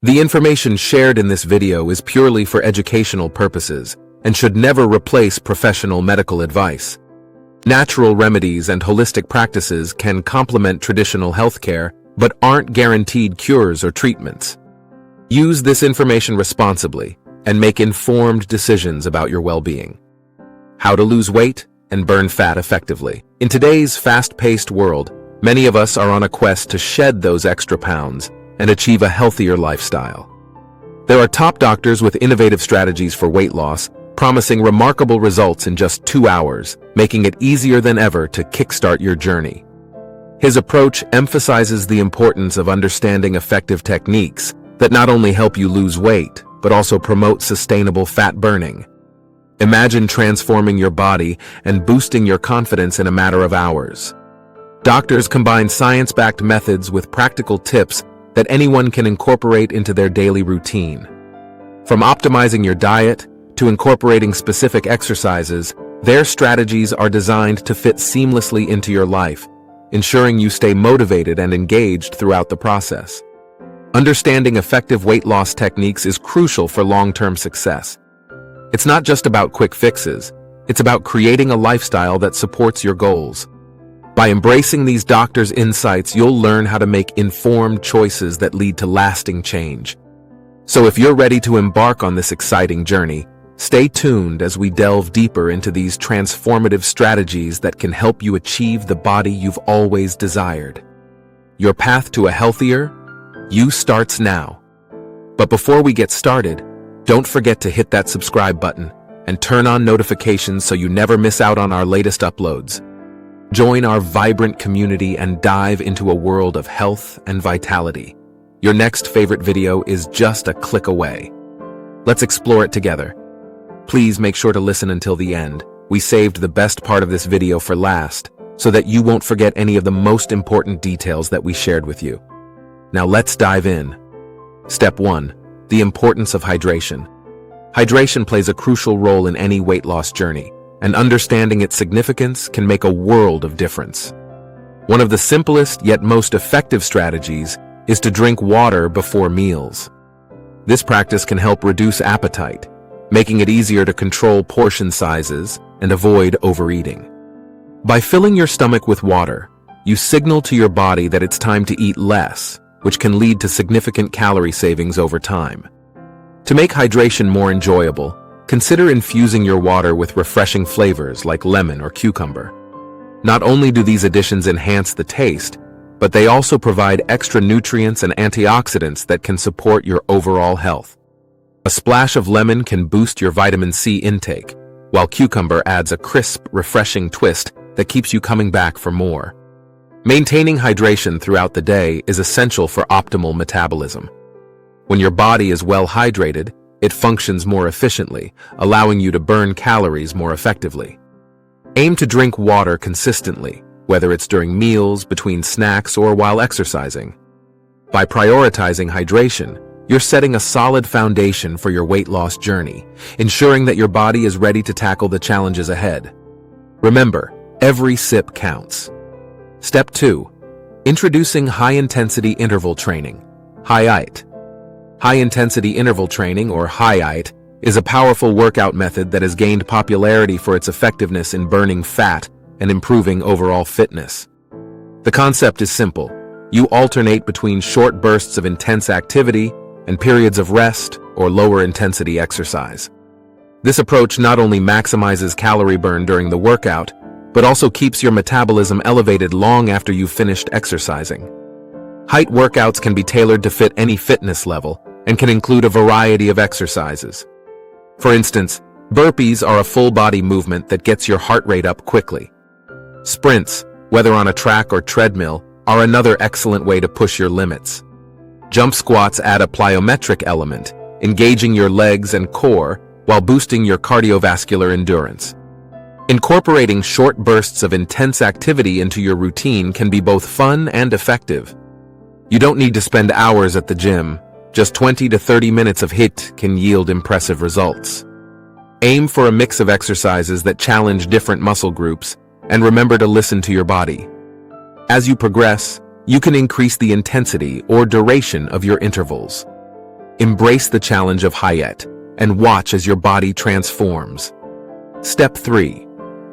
The information shared in this video is purely for educational purposes and should never replace professional medical advice. Natural remedies and holistic practices can complement traditional healthcare, but aren't guaranteed cures or treatments. Use this information responsibly and make informed decisions about your well-being. How to lose weight and burn fat effectively. In today's fast-paced world, many of us are on a quest to shed those extra pounds and achieve a healthier lifestyle. There are top doctors with innovative strategies for weight loss, promising remarkable results in just 2 hours, making it easier than ever to kickstart your journey. His approach emphasizes the importance of understanding effective techniques that not only help you lose weight, but also promote sustainable fat burning. Imagine transforming your body and boosting your confidence in a matter of hours. Doctors combine science-backed methods with practical tips that anyone can incorporate into their daily routine. From optimizing your diet to incorporating specific exercises, their strategies are designed to fit seamlessly into your life, ensuring you stay motivated and engaged throughout the process. Understanding effective weight loss techniques is crucial for long-term success. It's not just about quick fixes, it's about creating a lifestyle that supports your goals. By embracing these doctors' insights, you'll learn how to make informed choices that lead to lasting change. So if you're ready to embark on this exciting journey, stay tuned as we delve deeper into these transformative strategies that can help you achieve the body you've always desired. Your path to a healthier you starts now. But before we get started, don't forget to hit that subscribe button and turn on notifications so you never miss out on our latest uploads. Join our vibrant community and dive into a world of health and vitality. Your next favorite video is just a click away. Let's explore it together. Please make sure to listen until the end. We saved the best part of this video for last, so that you won't forget any of the most important details that we shared with you. Now let's dive in. Step 1. The importance of hydration. Hydration plays a crucial role in any weight loss journey, and understanding its significance can make a world of difference. One of the simplest yet most effective strategies is to drink water before meals. This practice can help reduce appetite, making it easier to control portion sizes and avoid overeating. By filling your stomach with water, you signal to your body that it's time to eat less, which can lead to significant calorie savings over time. To make hydration more enjoyable, consider infusing your water with refreshing flavors like lemon or cucumber. Not only do these additions enhance the taste, but they also provide extra nutrients and antioxidants that can support your overall health. A splash of lemon can boost your vitamin C intake, while cucumber adds a crisp, refreshing twist that keeps you coming back for more. Maintaining hydration throughout the day is essential for optimal metabolism. When your body is well hydrated, it functions more efficiently, allowing you to burn calories more effectively. Aim to drink water consistently, whether it's during meals, between snacks, or while exercising. By prioritizing hydration, you're setting a solid foundation for your weight loss journey, ensuring that your body is ready to tackle the challenges ahead. Remember, every sip counts. Step 2. Introducing high-intensity interval training, HIIT. High-intensity interval training, or HIIT, is a powerful workout method that has gained popularity for its effectiveness in burning fat and improving overall fitness. The concept is simple. You alternate between short bursts of intense activity and periods of rest or lower-intensity exercise. This approach not only maximizes calorie burn during the workout, but also keeps your metabolism elevated long after you've finished exercising. HIIT workouts can be tailored to fit any fitness level and can include a variety of exercises. For instance, burpees are a full-body movement that gets your heart rate up quickly. Sprints, whether on a track or treadmill, are another excellent way to push your limits. Jump squats add a plyometric element, engaging your legs and core while boosting your cardiovascular endurance. Incorporating short bursts of intense activity into your routine can be both fun and effective. You don't need to spend hours at the gym. Just 20 to 30 minutes of HIIT can yield impressive results. Aim for a mix of exercises that challenge different muscle groups, and remember to listen to your body. As you progress, you can increase the intensity or duration of your intervals. Embrace the challenge of diet and watch as your body transforms. Step 3.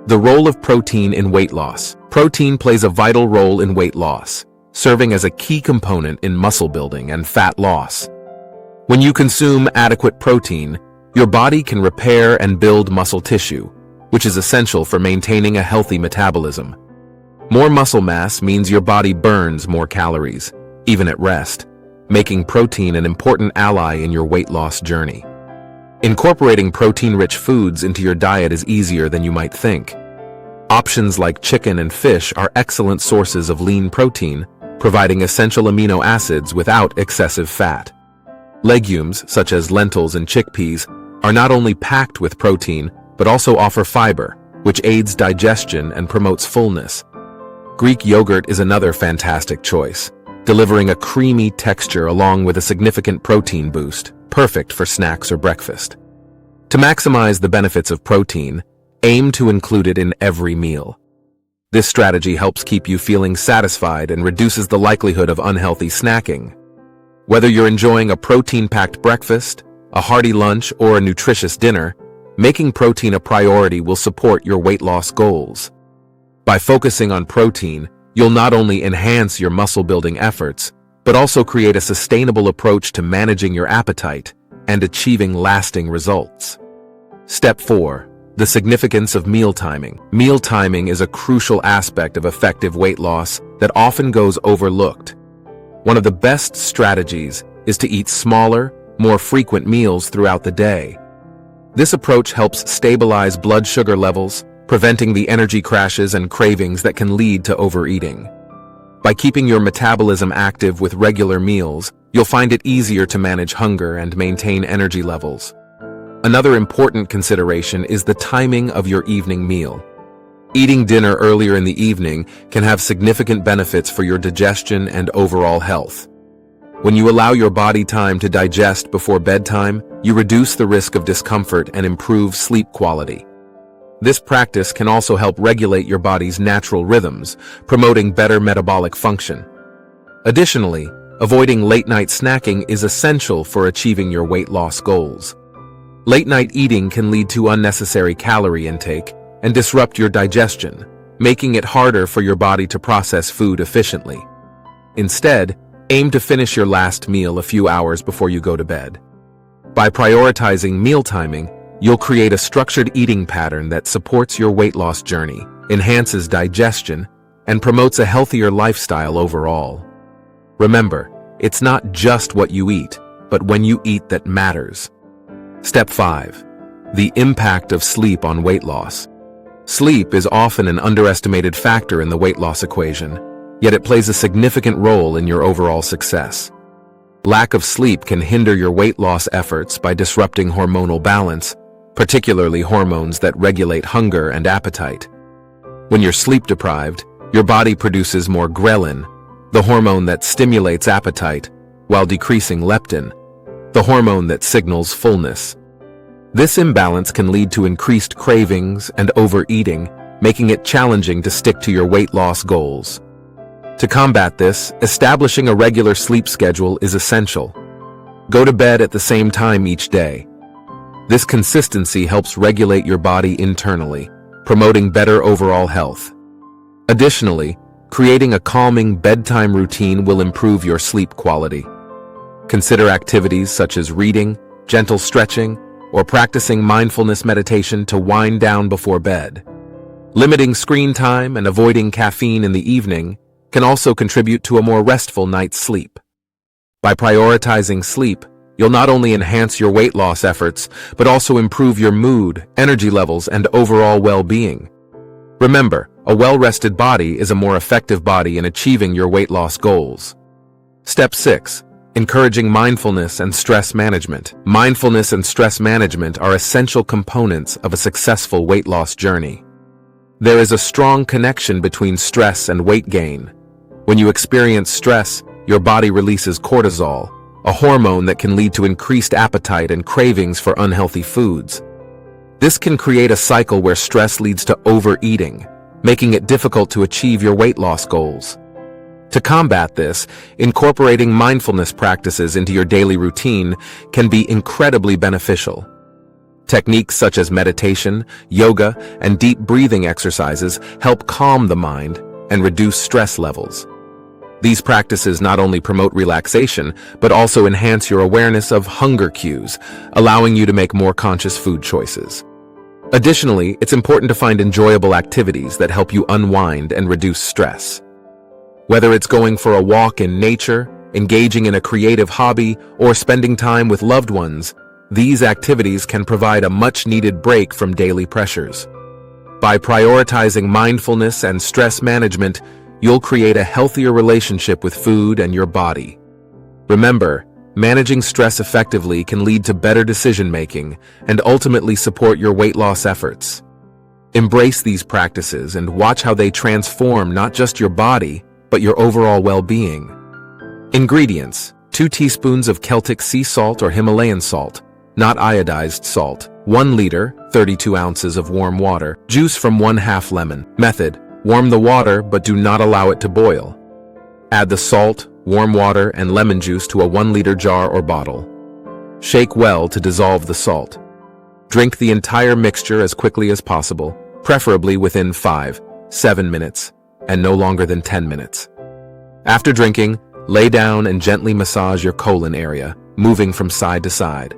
The role of protein in weight loss. Protein plays a vital role in weight loss, serving as a key component in muscle building and fat loss. When you consume adequate protein, your body can repair and build muscle tissue, which is essential for maintaining a healthy metabolism. More muscle mass means your body burns more calories, even at rest, making protein an important ally in your weight loss journey. Incorporating protein-rich foods into your diet is easier than you might think. Options like chicken and fish are excellent sources of lean protein, providing essential amino acids without excessive fat. Legumes, such as lentils and chickpeas, are not only packed with protein, but also offer fiber, which aids digestion and promotes fullness. Greek yogurt is another fantastic choice, delivering a creamy texture along with a significant protein boost, perfect for snacks or breakfast. To maximize the benefits of protein, aim to include it in every meal. This strategy helps keep you feeling satisfied and reduces the likelihood of unhealthy snacking. Whether you're enjoying a protein-packed breakfast, a hearty lunch, or a nutritious dinner, making protein a priority will support your weight loss goals. By focusing on protein, you'll not only enhance your muscle-building efforts, but also create a sustainable approach to managing your appetite and achieving lasting results. Step 4. The significance of meal timing. Meal timing is a crucial aspect of effective weight loss that often goes overlooked. One of the best strategies is to eat smaller, more frequent meals throughout the day. This approach helps stabilize blood sugar levels, preventing the energy crashes and cravings that can lead to overeating. By keeping your metabolism active with regular meals, you'll find it easier to manage hunger and maintain energy levels. Another important consideration is the timing of your evening meal. Eating dinner earlier in the evening can have significant benefits for your digestion and overall health. When you allow your body time to digest before bedtime, you reduce the risk of discomfort and improve sleep quality. This practice can also help regulate your body's natural rhythms, promoting better metabolic function. Additionally, avoiding late-night snacking is essential for achieving your weight loss goals. Late-night eating can lead to unnecessary calorie intake and disrupt your digestion, making it harder for your body to process food efficiently. Instead, aim to finish your last meal a few hours before you go to bed. By prioritizing meal timing, you'll create a structured eating pattern that supports your weight loss journey, enhances digestion, and promotes a healthier lifestyle overall. Remember, it's not just what you eat, but when you eat that matters. Step 5. The impact of sleep on weight loss. Sleep is often an underestimated factor in the weight loss equation, yet it plays a significant role in your overall success. Lack of sleep can hinder your weight loss efforts by disrupting hormonal balance, particularly hormones that regulate hunger and appetite. When you're sleep deprived, your body produces more ghrelin, the hormone that stimulates appetite, while decreasing leptin, the hormone that signals fullness. This imbalance can lead to increased cravings and overeating, making it challenging to stick to your weight loss goals. To combat this, establishing a regular sleep schedule is essential. Go to bed at the same time each day. This consistency helps regulate your body internally, promoting better overall health. Additionally, creating a calming bedtime routine will improve your sleep quality. Consider activities such as reading, gentle stretching, or practicing mindfulness meditation to wind down before bed. Limiting screen time and avoiding caffeine in the evening can also contribute to a more restful night's sleep. By prioritizing sleep, you'll not only enhance your weight loss efforts, but also improve your mood, energy levels, and overall well-being. Remember, a well-rested body is a more effective body in achieving your weight loss goals. Step 6. Encouraging mindfulness and stress management. Mindfulness and stress management are essential components of a successful weight loss journey. There is a strong connection between stress and weight gain. When you experience stress, your body releases cortisol, a hormone that can lead to increased appetite and cravings for unhealthy foods. This can create a cycle where stress leads to overeating, making it difficult to achieve your weight loss goals. To combat this, incorporating mindfulness practices into your daily routine can be incredibly beneficial. Techniques such as meditation, yoga, and deep breathing exercises help calm the mind and reduce stress levels. These practices not only promote relaxation, but also enhance your awareness of hunger cues, allowing you to make more conscious food choices. Additionally, it's important to find enjoyable activities that help you unwind and reduce stress. Whether it's going for a walk in nature, engaging in a creative hobby, or spending time with loved ones, these activities can provide a much-needed break from daily pressures. By prioritizing mindfulness and stress management, you'll create a healthier relationship with food and your body. Remember, managing stress effectively can lead to better decision-making and ultimately support your weight loss efforts. Embrace these practices and watch how they transform not just your body, but your overall well-being. Ingredients: 2 teaspoons of Celtic sea salt or Himalayan salt, not iodized salt, 1 liter, 32 ounces of warm water, juice from 1/2 lemon. Method: warm the water but do not allow it to boil. Add the salt, warm water, and lemon juice to a 1-liter jar or bottle. Shake well to dissolve the salt. Drink the entire mixture as quickly as possible, preferably within 5-7 minutes, and no longer than 10 minutes. After drinking, lay down and gently massage your colon area, moving from side to side.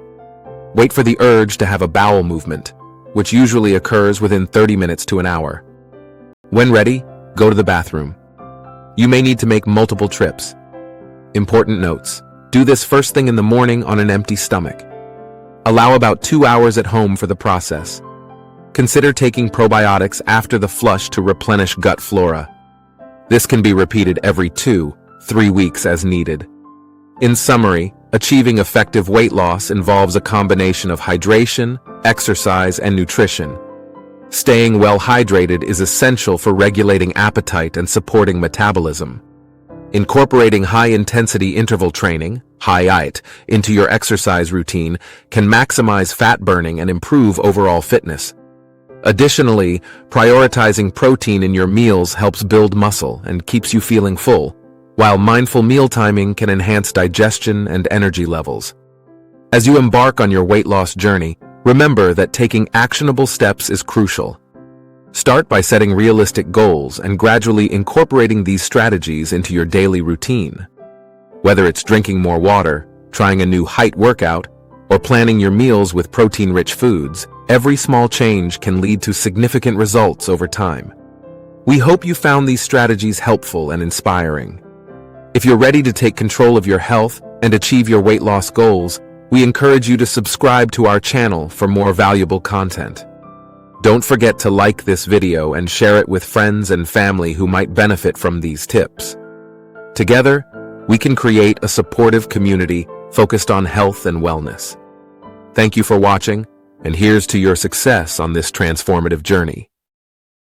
Wait for the urge to have a bowel movement, which usually occurs within 30 minutes to an hour. When ready, go to the bathroom. You may need to make multiple trips. Important notes: do this first thing in the morning on an empty stomach. Allow about 2 hours at home for the process. Consider taking probiotics after the flush to replenish gut flora. This can be repeated every 2-3 weeks as needed. In summary, achieving effective weight loss involves a combination of hydration, exercise, and nutrition. Staying well hydrated is essential for regulating appetite and supporting metabolism. Incorporating high-intensity interval training, HIIT, into your exercise routine can maximize fat burning and improve overall fitness. Additionally, prioritizing protein in your meals helps build muscle and keeps you feeling full, while mindful meal timing can enhance digestion and energy levels. As you embark on your weight loss journey, remember that taking actionable steps is crucial. Start by setting realistic goals and gradually incorporating these strategies into your daily routine. Whether it's drinking more water, trying a new HIIT workout, or planning your meals with protein-rich foods, every small change can lead to significant results over time. We hope you found these strategies helpful and inspiring. If you're ready to take control of your health and achieve your weight loss goals, we encourage you to subscribe to our channel for more valuable content. Don't forget to like this video and share it with friends and family who might benefit from these tips. Together, we can create a supportive community focused on health and wellness. Thank you for watching, and here's to your success on this transformative journey.